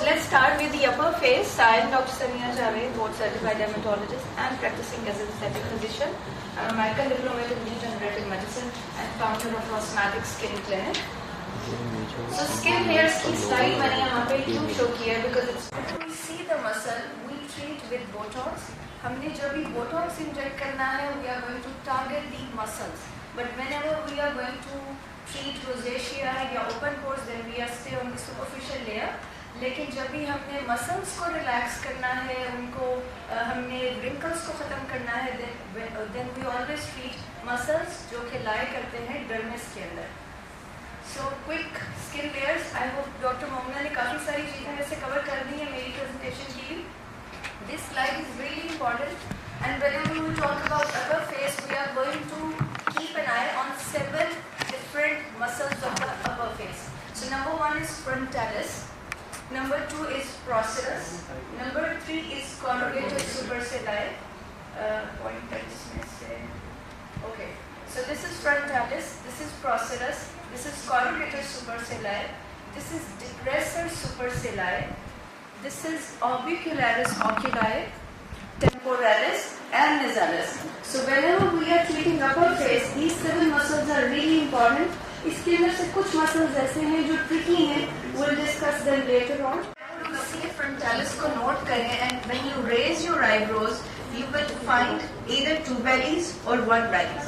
So let's start with the upper face. I am Dr. Samia Javed, board certified dermatologist and practicing as an aesthetic physician. I'm a American diploma in regenerative medicine and founder of Cosmetic Skin Clinic. So skin layers की slide मैंने यहाँ पे क्यों show किया है because it's when we see the muscle we treat with Botox. हमने जब भी Botox inject करना है we are going to target the muscles. But whenever we are going to treat rosacea या open pores then we are stay on the superficial layer. लेकिन जब भी हमने मसल्स को रिलैक्स करना है उनको हमने रिंकल्स को ख़त्म करना है then we always treat muscles जो कि लाई करते हैं डर्मिस के अंदर. So quick skin layers. I hope doctor Momna ने काफ़ी सारी चीज़ें वैसे कवर कर दी हैं मेरी प्रेजेंटेशन की. This slide is really important and whenever we talk about upper face we are going to keep an eye on 7 different muscles of the upper face. So number 1 is frontalis. Number 2 is procerus. Number 3 is corrugator supercilii. Pointer इसमें से. Okay. So this is frontalis. This is procerus. This is corrugator supercilii. This is depressor supercilii. This is orbicularis oculi, temporalis, and nasalis. So whenever we are treating upper face, these 7 muscles are really important. इसके अंदर से कुछ muscles ऐसे हैं जो tricky हैं. We'll discuss them later on. See frontalis को note करें and when you raise your eyebrows, you will find either 2 bellies or 1 belly.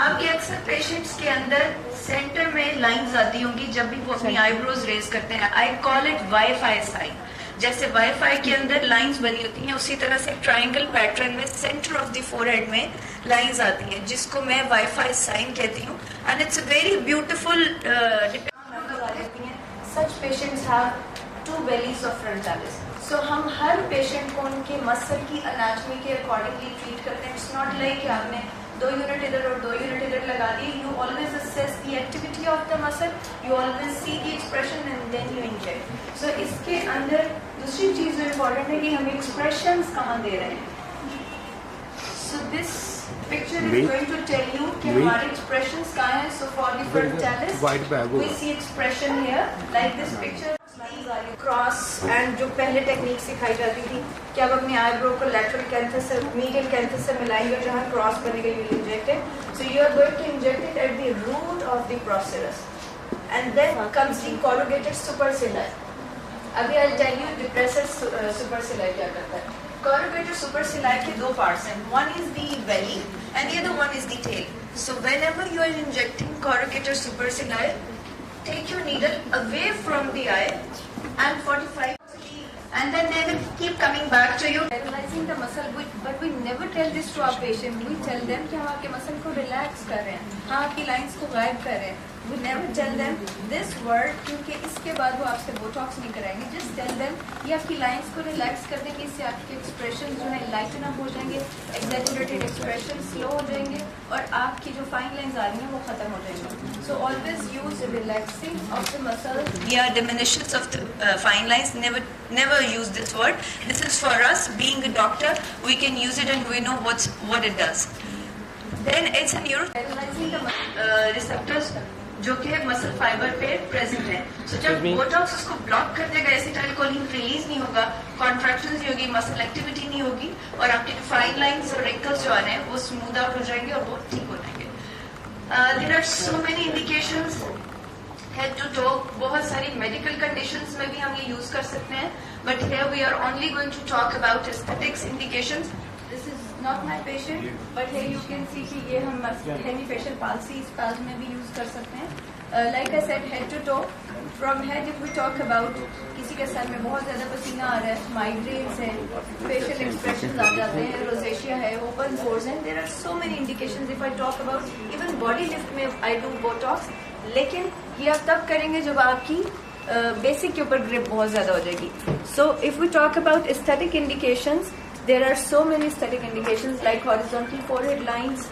आपके अक्सर पेशेंट्स के अंदर सेंटर में लाइंस आती होंगी जब भी वो अपनी आईब्रोज रेज करते हैं. I call it WiFi sign. जैसे वाईफाई के अंदर लाइंस बनी होती हैं उसी तरह से ट्रायंगल पैटर्न में सेंटर ऑफ द फोरहेड में लाइंस आती हैं जिसको मैं वाईफाई साइन कहती हूँ. And it's a very beautiful such patients have 2 bellies of frontalis. So हम हर पेशेंट को उनके मसल की एनाटॉमी के अकॉर्डिंगली ट्रीट करते हैं. इट्स नॉट लाइक कि आपने 2 यूनिट इधर और 2 यूनिट इधर लगा दी. You always assess the activity of the muscle, you always see the expression and then you inject. So इसके अंदर दूसरी चीज़ जो इम्पोर्टेंट है कि हम एक्सप्रेशंस कहाँ दे रहे हैं. So this picture is going to tell you कि हमारे expressions कहाँ हैं. So for the frontalis, we see expression here like this picture. Cross and जो पहले टेक्निक सिखाई जाती थी कि आप अपने आईब्रो को लेटरल कैंथस से मीडियल कैंथस से मिलाएंगे और जहाँ क्रॉस बनेगा you inject it. So you are going to inject it at the root of the procerus and then comes the corrugated supercilii. अभी I tell you depressor supercilii क्या करता है. कोरुगेटेड सुपरसिलाई के 2 पार्ट्स हैं. One is the belly and the other one is the tail. So whenever you are injecting corrugated सुपरसिलाई, take your needle away from the eye and 45 and then they will keep coming back to you. Paralyzing the muscle, but we never tell this to our patient. We tell them कि हम आपके muscle को relax कर रहे हैं, हम आपकी lines को गायब कर रहे हैं. We never tell them this word क्योंकि इसके बाद वो आपसे बोटॉक्स नहीं कराएंगे. Just tell them ये आपकी लाइंस को रिलैक्स कर देंगे, इससे आपके एक्सप्रेशन जो है लाइटन अप हो जाएंगे, एग्जैजरेटेड एक्सप्रेशन स्लो हो जाएंगे और आपकी जो फाइन लाइंस आ रही हैं वो खत्म हो जाएंगी. So always use relaxing of the muscle. Yeah, diminutions of the fine lines. Never use this word. This is for us. Being a doctor, we can use it and we know what it does. Then it's a neuroparalyzing the receptors जो कि muscle fibre पे present है. सो जब Botox उसको block कर देगा, acetylcholine release नहीं होगा, कॉन्ट्रैक्शंस नहीं होगी, मसल एक्टिविटी नहीं होगी और आपके फाइन लाइंस और रिंकल्स जो आ रहे हैं वो स्मूथ आउट हो जाएंगे और वो ठीक हो जाएंगे. There are so many indications head to toe. बहुत सारी मेडिकल कंडीशंस में भी हम ये यूज कर सकते हैं but here we are only going to talk about aesthetics indications. This is not my patient but here you can see कि ये हम हेमीफेशियल पाल्सी स्पैल्स में भी यूज कर सकते हैं. Like I said head to toe. From head if we talk about किसी के सर में बहुत ज्यादा पसीना आ रहा है, माइग्रेन्स है, फेशियल एक्सप्रेशन आ जाते हैं, रोजेशिया है, ओपन पोर्स हैं. There are so many indications. If I talk about even body lift में आई डू बोटॉक्स, लेकिन ये आप तब करेंगे जब आपकी बेसिक के ऊपर ग्रिप बहुत ज्यादा हो जाएगी. So if we talk about aesthetic indications, there are so many aesthetic indications like horizontal forehead lines,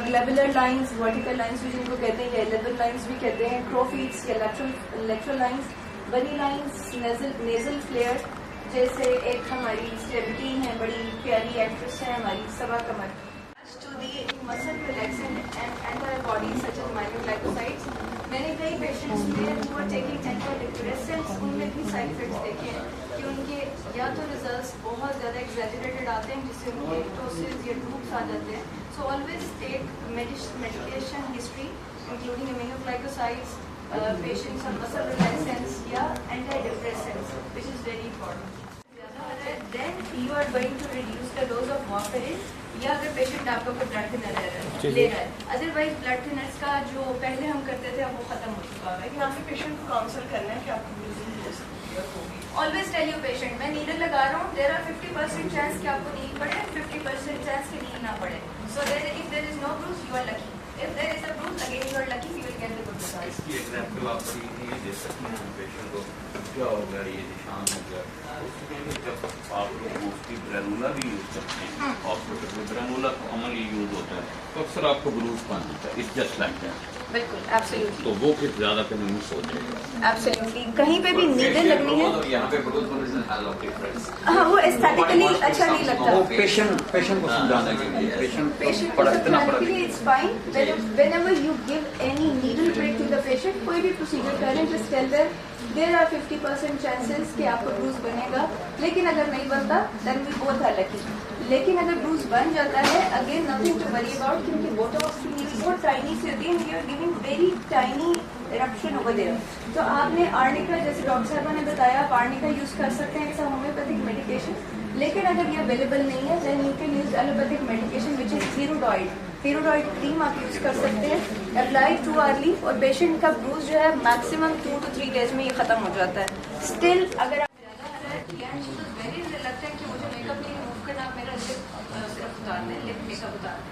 globular lines, vertical lines भी जिनको कहते हैं, या level lines भी कहते हैं, crowfeets या lateral lines, bunny lines, nasal flare. जैसे एक हमारी सेलिब्रिटी है, बड़ी प्यारी एक्ट्रेस है हमारी सबा कमर. To the muscle relaxant and antibodies such as myoclopsychoids. मैंने कई पेशेंट्स में who are taking antidepressants उनमें भी साइड इफेक्ट्स देखे हैं कि उनके या तो रिजल्ट्स बहुत ज़्यादा एग्जैजरेटेड आते हैं जिससे उनके टोसिस या ड्रूप्स आ जाते हैं. So always take medication history including aminoglycosides, patients on muscle relaxants या antidepressants which is very important. Then you are going to reduce the dose of warfarin या अगर पेशेंट आपका कोई ब्लड थिनर ले रहा है. अदरवाइज ब्लड थिनर्स का जो पहले हम करते थे अब वो खत्म हो चुका है. कि आपके पेशेंट को काउंसल करना है कि आपको ऑलवेज टेल यू पेशेंट मैं नीडल लगा रहा हूँ, देयर आर 50% चांस कि आपको नीड पड़े, 50% चांस कि नीड ना पड़े. So there if there is no bruise you are lucky, if there is a bruise again you are lucky, you will get the good result. इसकी example आप ये दे सकते हैं पेशेंट को क्या हो गया, ये निशान हो गया. उसमें जब आप लोग उसकी ग्रेनुला भी यूज करते हैं हॉस्पिटल में, ग्रेनुला कॉमनली यूज होता है तो अक्सर आपको ब्रूस बन जाता है. It's just like that. बिल्कुल एब्सोल्युटली. तो वो फिर ज्यादा मिस हो जाएगा. एब्सोल्युटली कहीं पे भी नीडल लगनी है. यहाँ पे ब्रूस बनने से हाल ऑफ डिफरेंस. हाँ वो एस्थेटिकली अच्छा नहीं लगता. वो पेशेंट को समझाने के लिए पेशेंट को समझाने के लिए it's fine. Whenever you give any needle break to the patient, कोई भी प्रोसीजर करें just tell them there are 50% chances कि आपको ब्रूस बनेगा, लेकिन अगर नहीं बनता then we both are lucky. लेकिन अगर ब्रूस बन जाता है again nothing to worry about, क्योंकि बोटॉक्स की नीडल बहुत टाइनी सी होती है. We are giving very tiny eruption over there. तो आपने आर्निका, जैसे डॉक्टर साहबा ने बताया, आप आर्निका यूज कर सकते हैं एज अ होम्योपैथिक मेडिकेशन. लेकिन अगर ये अवेलेबल नहीं है then you can use allopathic medication which is Hirudoid cream आप यूज कर सकते हैं. अप्लाई टू आर्ली और पेशेंट का ब्रूज जो है मैक्सिमम 2 to 3 डेज में ये खत्म हो जाता है. स्टिल अगर आप वेरी रिलक्टेंट कि मुझे मेकअप नहीं रिमूव करना, आप मेरा सिर्फ उतारना है, लिप मेकअप उतारना.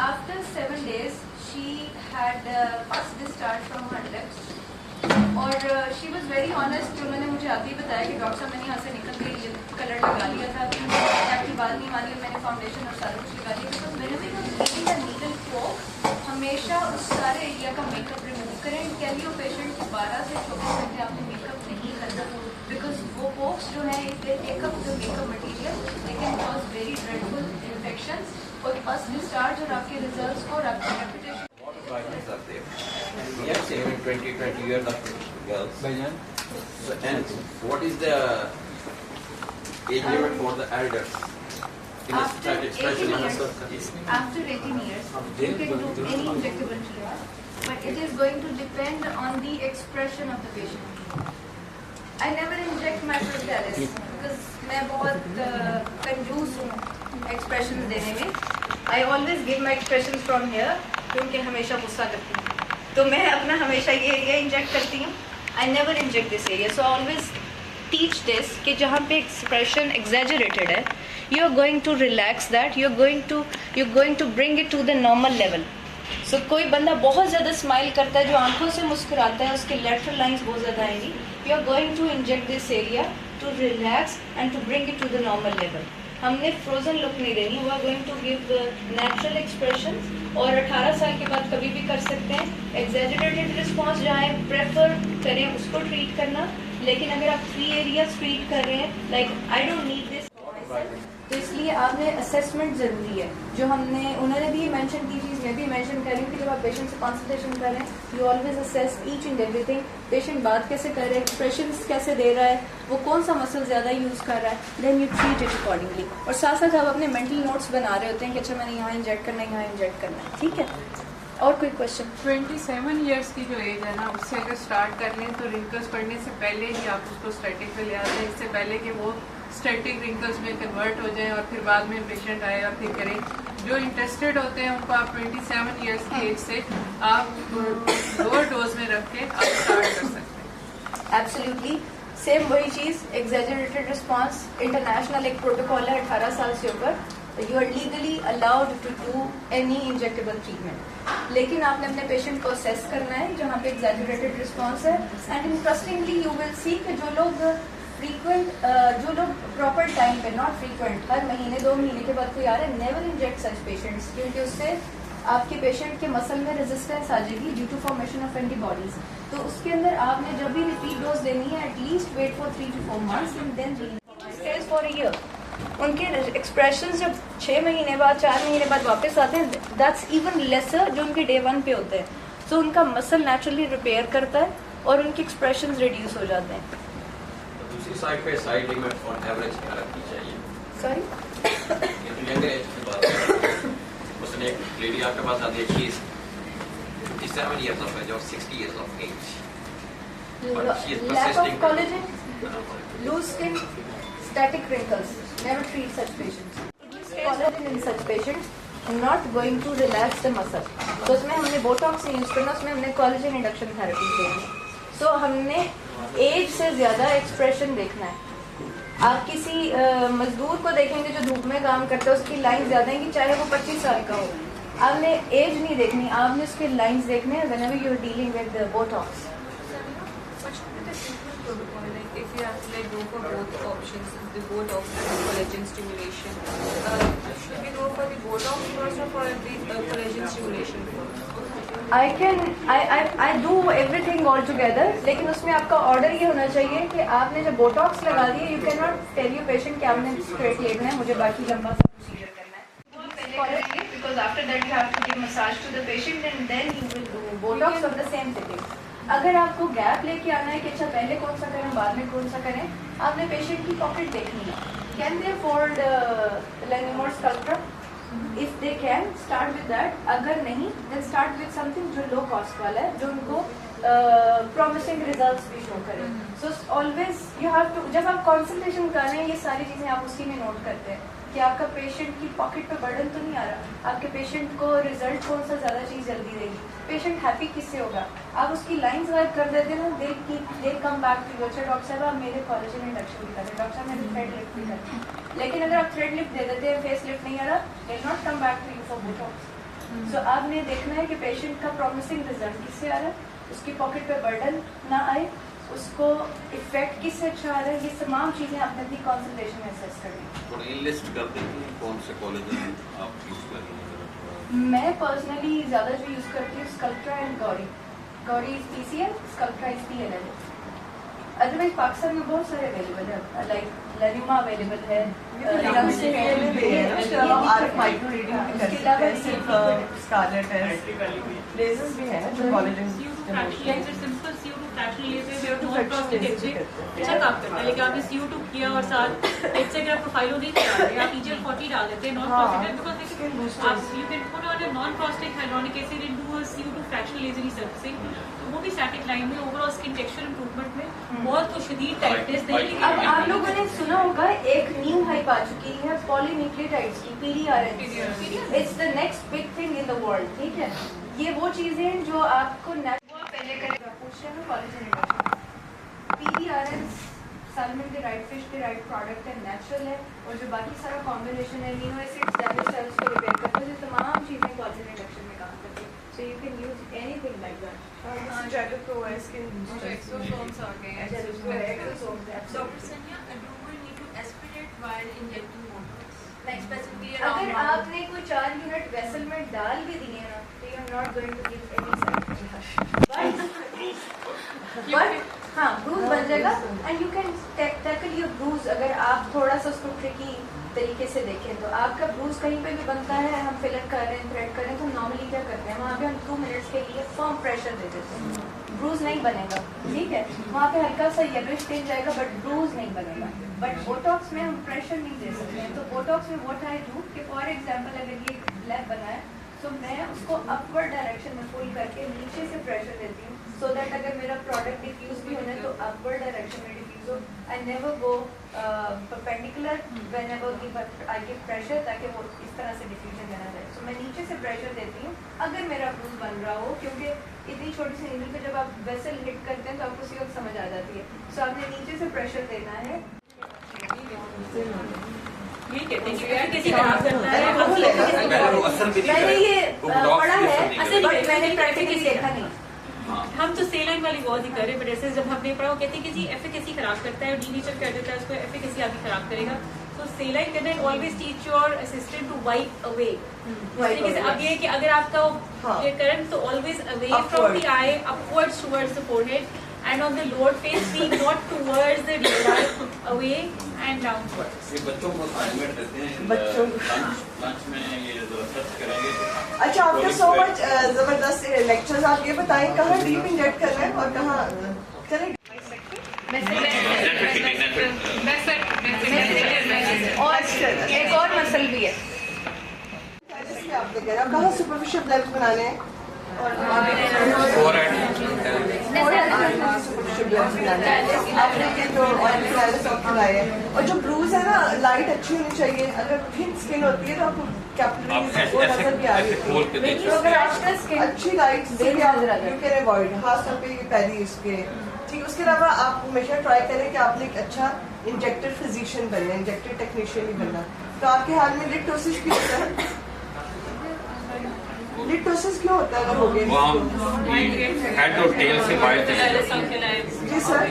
After 7 days she had pus discharge from her lips और शी वॉज वेरी ऑनेस्ट कि उन्होंने मुझे आगे ही बताया कि डॉक्टर साहब मैंने यहाँ से निकल के लिप कलर लगा लिया था, आपकी बात नहीं मानी, मैंने फाउंडेशन और सारा कुछ लगा लिया. बिकॉज मैंने भी नीडल को हमेशा उस सारे एरिया का मेकअप रिमूव करें. कैन यू पेशेंट की 12 से 24 घंटे आपने मेकअप नहीं करना, बिकॉज वो पोक्स जो है they take up the makeup material, they can cause very dreadful infection और पस डिस्चार्ज और आपके रिजल्ट्स को और आपकी reputation. Yes, even 20 years of girls. So, and what is the age limit for the elders? After 18 years, after 18 years, you can do any injectable treatment, but it is going to depend on the expression of the patient. I never inject my frontalis because मैं बहुत कंजूस हूँ expression देने में. I always give my expressions from here क्योंकि हमेशा गुस्सा करती हूँ, तो मैं अपना हमेशा ये एरिया इंजेक्ट करती हूँ. I never inject this area, so I always teach this कि जहाँ पे एक्सप्रेशन exaggerated है, you are going to relax that, you're going to bring it to the normal level. So कोई बंदा बहुत ज़्यादा स्माइल करता है, जो आंखों से मुस्कुराता है, उसके लेटरल लाइंस बहुत ज़्यादा आएंगी. You are going to inject this area to relax and to bring it to the normal level. हमने फ्रोजन लुक नहीं देनी, we are going to give natural expression. और 18 साल के बाद कभी भी कर सकते हैं. एग्जैजरेटेड रिस्पॉन्स जहाँ प्रेफर करें उसको ट्रीट करना, लेकिन अगर आप फ्री एरियाज ट्रीट कर रहे हैं like I don't need this, तो इसलिए आपने असेसमेंट ज़रूरी है. जो हमने उन्होंने भी मेंशन की चीज़ मैं भी मेंशन कर रही हूँ कि जब आप पेशेंट से कंसल्टेशन करें you always assess each and everything. Patient बात कैसे कर रहा है, एक्सप्रेशंस कैसे दे रहा है, वो कौन सा मसल ज़्यादा यूज़ कर रहा है, then you treat it accordingly. और साथ साथ आप अपने मेंटल नोट्स बना रहे होते हैं कि अच्छा मैंने यहाँ इंजेक्ट करना है, यहाँ इंजेक्ट करना है. ठीक है. और कोई क्वेश्चन? 27 इयर्स की जो एज है ना, उससे अगर स्टार्ट कर लें तो रिंकल्स पड़ने से पहले ही आप उसको स्टैटिक पे ले आते हैं, इससे पहले कि वो स्टैटिक रिंकल्स में कन्वर्ट हो जाएं और फिर बाद में पेशेंट आए और फिर करें. जो इंटरेस्टेड होते हैं उनको आप 27 इयर्स की एज से आप लोअर डोज में रख के आप स्टार्ट कर सकते हैं. एब्सोल्युटली सेम वही चीज़. एग्जैजरेटेड रिस्पॉन्स इंटरनेशनल एक प्रोटोकॉल है 18 साल से ऊपर, you are legally allowed to do any injectable treatment. लेकिन आपने अपने पेशेंट को असेस करना है जहाँ पे एग्जैजरेटेड रिस्पॉन्स है. And interestingly you will see कि जो लोग प्रॉपर टाइम पे, नॉट फ्रीक्वेंट, हर महीने 2 महीने के बाद कोई आ रहा है, नेवर इंजेक्ट सच पेशेंट्स, क्योंकि उससे आपके पेशेंट के मसल में रेजिस्टेंस आ जाएगी due to formation of antibodies. तो उसके अंदर आपने जब भी रिपीट डोज देनी है at least wait for 3 to 4 months and then stage for a year. उनके एक्सप्रेशन जब 6 महीने बाद 4 महीने बाद वापस आते हैं, दैट्स इवन लेसर जो उनके डे 1 पे होते हैं. सो उनका मसल नेचुरली रिपेयर करता है और उनके एक्सप्रेशन रिड्यूस हो जाते हैं. दूसरी साइड पे साइड लिमिट ऑन एवरेज क्या रखनी चाहिए? सॉरी, ये तो यंगर एज की बात है। मसलन एक लेडी आपके पास आती है, she is 57 years of age or 60 years of age. But she is lack of persisting. collagen, loose skin, static wrinkles. Never treat such patients. Collagen in such patients not going to relax the muscle. तो उसमें हमने Botox use करना, उसमें हमने collagen induction therapy चाहिए. सो हमने as से ज्यादा एक्सप्रेशन देखना है. आप किसी मजदूर को देखेंगे जो धूप में काम करता है, उसकी लाइन ज्यादा है कि चाहे वो 25 साल का हो. आपने एज नहीं देखनी, आपने उसके लाइंस देखने हैं whenever you are dealing with botox. If you have to like go for both options, the Botox and the collagen stimulation, should we go for the Botox first or for the collagen stimulation first? I do everything all together, लेकिन उसमें आपका order ये होना चाहिए कि आपने जब Botox लगा दिए, you cannot tell your patient कि आपने स्ट्रेट लेटना है, मुझे बाकी लंबा सा प्रोसीजर करना है. Because after that you have to give massage to the patient and then you will do botox of the same sitting. अगर आपको गैप लेके आना है कि अच्छा पहले कौन सा करें बाद में कौन सा करें, आपने पेशेंट की पॉकेट देखनी है. Can they afford Lenimor Sculptra? If they can start with that. अगर नहीं देन स्टार्ट विद समथिंग जो लो कॉस्ट वाला है, जो उनको प्रॉमिसिंग रिजल्ट्स भी शो करें. So always you have to, जब आप कंसल्टेशन कर रहे हैं, ये सारी चीजें आप उसी में नोट करते हैं कि आपका पेशेंट की पॉकेट पे बर्डन तो नहीं आ रहा, आपके पेशेंट को रिजल्ट कौन सा ज्यादा चीज जल्दी देगी, पेशेंट हैप्पी किससे होगा. आप उसकी लाइंस गायब कर देते हैं ना, दे कम बैक टू अच्छा डॉक्टर साहब आप मेरे कोलेजन इंडक्शन भी करें, डॉक्टर साहब मेरे थ्रेड लिफ्ट भी करें. लेकिन अगर आप थ्रेड लिफ्ट दे देते हैं, फेस लिफ्ट नहीं आ रहा, they not come back to you for Botox. So आपने देखना है कि पेशेंट का प्रॉमिसिंग रिजल्ट किससे आ रहा है, उसकी पॉकेट पे बर्डन ना आए, उसको इफेक्ट किससे अच्छा आ रहा है. ये तमाम चीजें आपने अपनी कंसल्टेशन में असेस करनी है. थोड़ा लिस्ट कर देंगे कौन से कोलेजन आप यूज कर रहे हैं? मैं पर्सनली ज्यादा जो यूज करती हूँ Sculptra and Gouri. Gouri is PCL, Sculptra is PLL. Otherwise Pakistan में बहुत सारे अवेलेबल है, लाइक लेनिमा अवेलेबल है, स्कारलेट है, लेजर्स भी है जो कॉलेजन सिंपल CO2 फ्रैक्शन लेते हैं, नॉन प्रोस्टेटिक अच्छा काम करता है. लेकिन आपने CO2 किया और साथ एक से अगर आप प्रोफाइलो नहीं करा रहे, आप EGL40 डाल देते हैं नॉन प्रोस्टेटिक, बिकॉज आप you can put on a non prostatic hydronic acid into a CO2 fraction laser surfacing, तो वो भी स्टैटिक लाइन में ओवरऑल स्किन टेक्सचर इंप्रूवमेंट में बहुत तो शदीद टाइटनेस देगी. अब आप लोगों ने सुना होगा एक न्यू हाइप आ चुकी है पॉलीन्यूक्लियोटाइड्स की, PDRN. It's the next big thing in the world. ठीक है, ये वो चीजें हैं जो आपको पहले करेगा. पूछ रहे हैं collagen induction. PDRN salmon derived fish derived product है, नेचुरल है, और जो बाकी सारा कॉम्बिनेशन है अमीनो एसिड्स डैमेज सेल्स को रिपेयर करते हैं, तमाम चीजें कोलेजन इंडक्शन में काम करती है. So you can use anything like that. Jalupro है, स्किन एक्सोसोम्स आ गए हैं. Dr. Sanya, do we need to aspirate while injecting Botox? Like specifically around अगर आपने कोई 4 यूनिट वेसल में डाल भी दिए ना, तो you are not going to give any side effect. But हाँ, ब्रूज बन जाएगा and you can tackle your bruise. अगर आप थोड़ा सा उसको ट्रिकी तरीके से देखें तो आपका ब्रूज कहीं पे भी बनता है, हम फिलर कर रहे हैं, थ्रेड कर रहे हैं, तो नॉर्मली क्या करते हैं, वहाँ पे हम 2 मिनट्स के लिए फर्म प्रेशर दे देते हैं, ब्रूज नहीं बनेगा. ठीक है, वहाँ पे हल्का सा येलोइश टेंज जाएगा बट ब्रूज नहीं बनेगा. बट बोटॉक्स में हम प्रेशर नहीं दे सकते हैं. तो बोटॉक्स में व्हाट आई डू कि फॉर एग्जांपल अगर ये ब्लैक बना है तो मैं उसको अपवर्ड डायरेक्शन में पुल करके नीचे से प्रेशर देती हूँ, सो दैट अगर मेरा प्रोडक्ट डिफ्यूज भी होना है तो अपवर्ड डायरेक्शन में डिफ्यूज हो. I never go perpendicular whenever I give pressure, ताकि वो इस तरह से डिफ्यूजन देना जाए. सो मैं नीचे से प्रेशर देती हूँ अगर मेरा ब्रूज बन रहा हो, क्योंकि इतनी छोटी सी नीडल पे जब आप वेसल हिट करते हैं तो आपको उसी वक्त समझ आ जाती है. सो आपने नीचे से प्रेशर देना है. ये कहते हैं कि कैसे खराब करता है, मैंने ये पढ़ा है, असर मैंने प्रैक्टिकली देखा नहीं. हम तो सेलाइन वाली बहुत ही कर रहे हैं, बट ऐसे जब हमने पढ़ा वो कहते हैं कि जी एफिकेसी खराब करता है और डीनेचर कर देता है उसको, एफिकेसी आपकी खराब करेगा. तो सेलाइन कहते हैं always teach your assistant to wipe away. अब ये कि अगर आपका ये करंट तो always away from the eye upwards towards the forehead and on the lower face be not towards the daylight, away and downwards. ये बच्चों को असाइनमेंट देते हैं, बच्चों लंच में ये सर्च करेंगे. अच्छा, आपका सो मच जबरदस्त लेक्चर्स. आप ये बताएं कहाँ डीप इंजेक्ट कर रहे हैं और कहाँ चलें. फ्री है। आपने कहा कहाँ सुपरफिशियल ब्लैक बनाने हैं आपने के जो लगाए हैं और जो ब्रूज है ना लाइट अच्छी होनी चाहिए। अगर थिन स्किन होती है तो आपको कैपिलरीज वो नजर भी आ रही है। तो अगर आपका अच्छी लाइट से भी आप यू कैन अवॉइड खास तौर पे ये पहली इसके ठीक। उसके अलावा आप हमेशा ट्राई करें कि आपने एक अच्छा इंजेक्टर फिजिशियन बनना, इंजेक्टर टेक्नीशियन ही बनना। तो आपके हाल में लिप्टोसिस क्यों होता है? लिप्टोसिस क्यों होता है अगर हो गया? हेड और टेल से बाहर जी सर।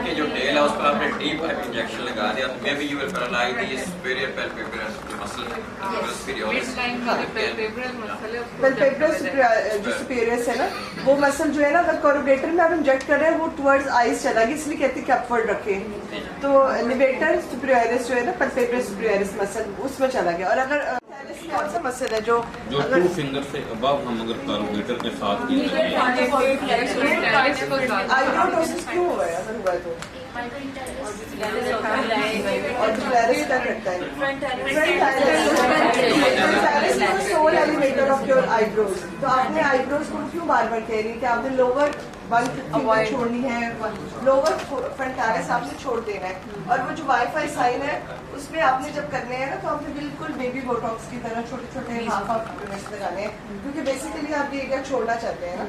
के जो टेल है उस पर आपने डीप इंजेक्शन लगा दिया तो may be you will paralyse the superior palpebral muscle palpebral जो सुपीरियस है ना वो मसल जो है ना अगर कोरोगेटर में आप इंजेक्ट कर रहे हैं वो टुवर्ड्स आईज चला गया, इसलिए कहते हैं कि अपवर्ड रखें। तो लिवेटर सुपीरियरिस जो है ना पैल्पेब्रल सुपीरियरिस मसल उसमें चला गया। और अगर कौन सा मसल है जो 2 फिंगर से अबव हम अगर कोरोगेटर के साथ आइब्रोटोसिस क्यों हुआ है अगर हुआ है तो? और जुवेरिस क्या करता है? Soul elevator of your eyebrows. तो आपने आईब्रोज को क्यों बार बार कह रही है कि आपने लोअर वन छोड़नी है, लोअर फ्रंटालिस आपने छोड़ देना है। और वो जो वाईफाई साइन है उसमें आपने जब करने हैं ना तो आपने बिल्कुल बेबी बोटॉक्स की तरह छोटे छोटे हाफ लगाने हैं क्योंकि बेसिकली आप ये एरिया छोड़ना चाहते हैं ना।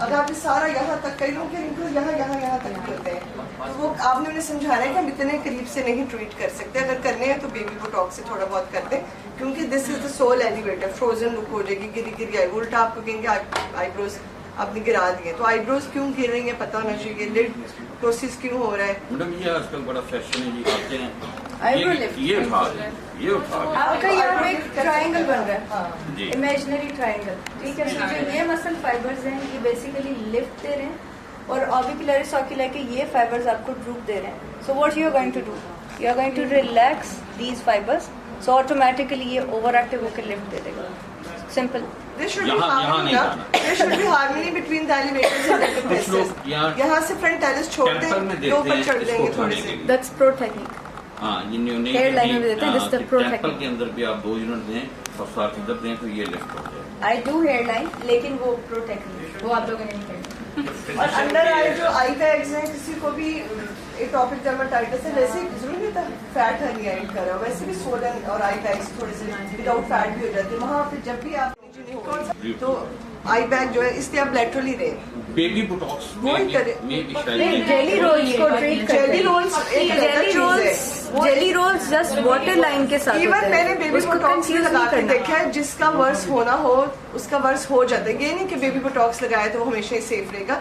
अगर आप सारा यहाँ तक कई लोग के रिंकल्स यहाँ तक करते हैं तो वो आपने उन्हें समझाना है कि हम इतने करीब से नहीं ट्रीट कर सकते। अगर करने हैं तो बेबी बोटॉक्स से थोड़ा बहुत कर दें क्योंकि this is the soul elevator. Frozen look हो जाएगी, गिरी आई उल्टा आपको कहेंगे आईब्रोज आपने गिरा दिए। तो आईब्रोज क्यों गिर रही है पता होना चाहिए। लिड प्रोसेस क्यों हो रहा है? मैडम ये आजकल बड़ा फैशन है जी, आते हैं आईब्रो लिफ्ट ये उठा आपका यहाँ पे एक ट्रायंगल बन रहा है, जी इमेजिनरी ट्रायंगल, ठीक है। जो ये मसल फाइबर्स हैं ये बेसिकली लिफ्ट दे रहे हैं और ऑर्बिकुलरिस ऑक्यूलाई के ये फाइबर्स आपको ड्रूप दे रहे हैं। So what you are going to do, you are going to relax these fibres so automatically ये ओवर एक्टिव होकर लिफ्ट दे देगा। Simple. There should be harmony between the elevators and the compressors. यहाँ से frontalis छोड़ते हैं, दो पर चढ़ जाएंगे थोड़े से। That's pro technique. हाँ, हेयर लाइन में देते हैं, this is the pro technique. के अंदर भी आप 2 यूनिट दें और साथ इधर दें तो ये लिफ्ट हो जाए। I do hair line, लेकिन वो pro technique, वो आप लोगों ने नहीं करना। और अंडर आई जो आई बैग्स हैं किसी को भी एटोपिक डर्मेटाइटिस है वैसे जरूरी नहीं था फैट हर्नियाइट करा, वैसे भी सोलन और आई बैग्स थोड़े से विदाउट फैट भी हो जाते हैं। वहाँ पे जब भी आप तो आई बैग जो है इसलिए आप लेटरली रहे बेबी बोटॉक्स वही करें। जेली रोल्स को ट्रीट करते हैं। Jelly rolls just water line के साथ इवन मैंने बेबी बोटॉक्स लगा के देखा है जिसका वर्स होना हो उसका वर्स हो जाता है। ये नहीं कि बेबी बोटॉक्स लगाए तो वो हमेशा ही सेफ रहेगा।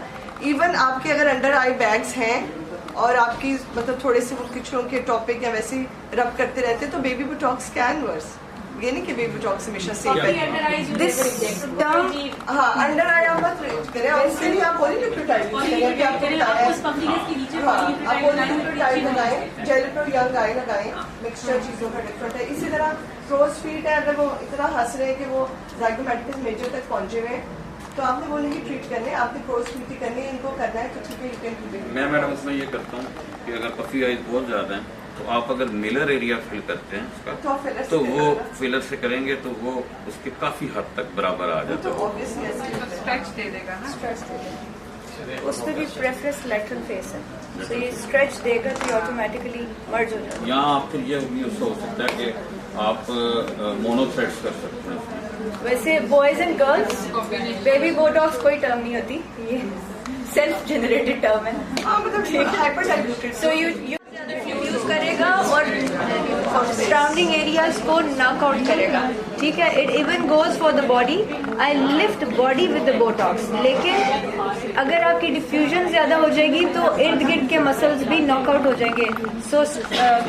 इवन आपके अगर अंडर आई बैग्स हैं और आपकी मतलब थोड़े से वो किचनों के टॉपिक या वैसे रब करते रहते हैं तो बेबी बोटॉक्स कैन वर्स। ये नहीं कि बेबी बोटॉक्स हमेशा सेफ है। दिस टर्म हाँ अंडर आई आप मत करें और इसके लिए आप पॉलीलिप्टोटाइड आप पॉलीलिप्टोटाइड लगाएं, जेलिप्रो यंग आई लगाएं, मिक्सचर चीजों का डिफरेंट है। इसी तरह क्रोज फीट है अगर वो इतना हंस रहे हैं कि वो ज़ाइगोमैटिस मेजर तक पहुंचे हुए हैं तो आपने वो नहीं ट्रीट करने, आपने क्रोज फीट ही करनी है, इनको करना है तो ठीक है। मैं मैडम उसमें ये करता हूँ कि अगर पफी आइज बहुत ज्यादा है तो आप अगर मिलर एरिया फिल करते हैं उसका तो वो फिलर से करेंगे तो वो उसके काफी हद तक बराबर आ जाता है। स्ट्रेच दे देगा ना, उस पर भी प्रेफरेंस लेटरल फेस है तो ये स्ट्रेच देगा तो ऑटोमेटिकली मर्ज हो जाएगा। यहाँ आप फिर ये भी हो सकता है कि आप मोनो थ्रेड्स कर सकते हैं। वैसे boys and girls baby Botox कोई टर्म नहीं होती, ये सेल्फ जनरेटेड टर्म है। सो यू यूज करेगा और सराउंडिंग एरियाज को नॉकआउट करेगा, ठीक है। It even goes for the body, I lift body with the Botox. लेकिन अगर आपकी डिफ्यूजन ज्यादा हो जाएगी तो इर्द गिर्द के मसल्स भी नॉकआउट हो जाएंगे। So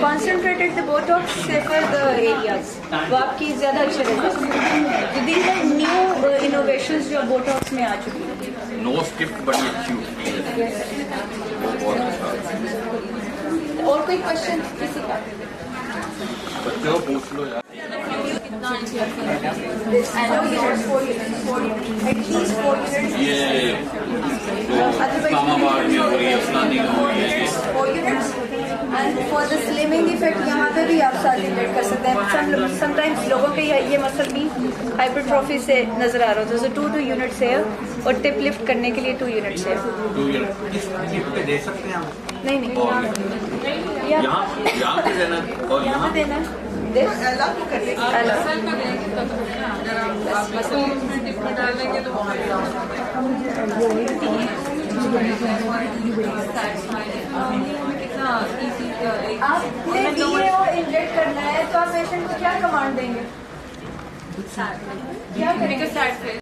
concentrated the Botox safer the areas, वो आपकी ज्यादा अच्छे रहेगा। तो दीज आर न्यू इनोवेशंस जो बोटॉक्स में आ चुकी है। नोज टिप बड़ी अच्छी होती है। और कोई क्वेश्चन किसी का? बच्चों को पूछ लो यार। I know you have 4 units, at least 4 units. ये इस्लामाबाद में हो रही है, फलानी में हो रही है। 4 units and for the slimming effect यहाँ पे भी आप साथ इंजेक्ट कर सकते हैं. समटाइम्स लोगों के ये मसल भी हाइपरट्रॉफी से नजर आ रहा होता है. 2 यूनिट्स है और टिप लिफ्ट करने के लिए 2 यूनिट्स है. 2 यूनिट इस पे दे सकते हैं हम. नहीं यहाँ पे देना और यहाँ यहाँ पे देना अलग करने की अलग. मसल का देंगे तो थोड़ी ना, अगर आप मसल में टिप में डालेंगे तो कितना इजी आपने दिए और इंजेक्ट करना है तो आप पेशेंट को क्या कमांड देंगे? क्या करेंगे साइड पे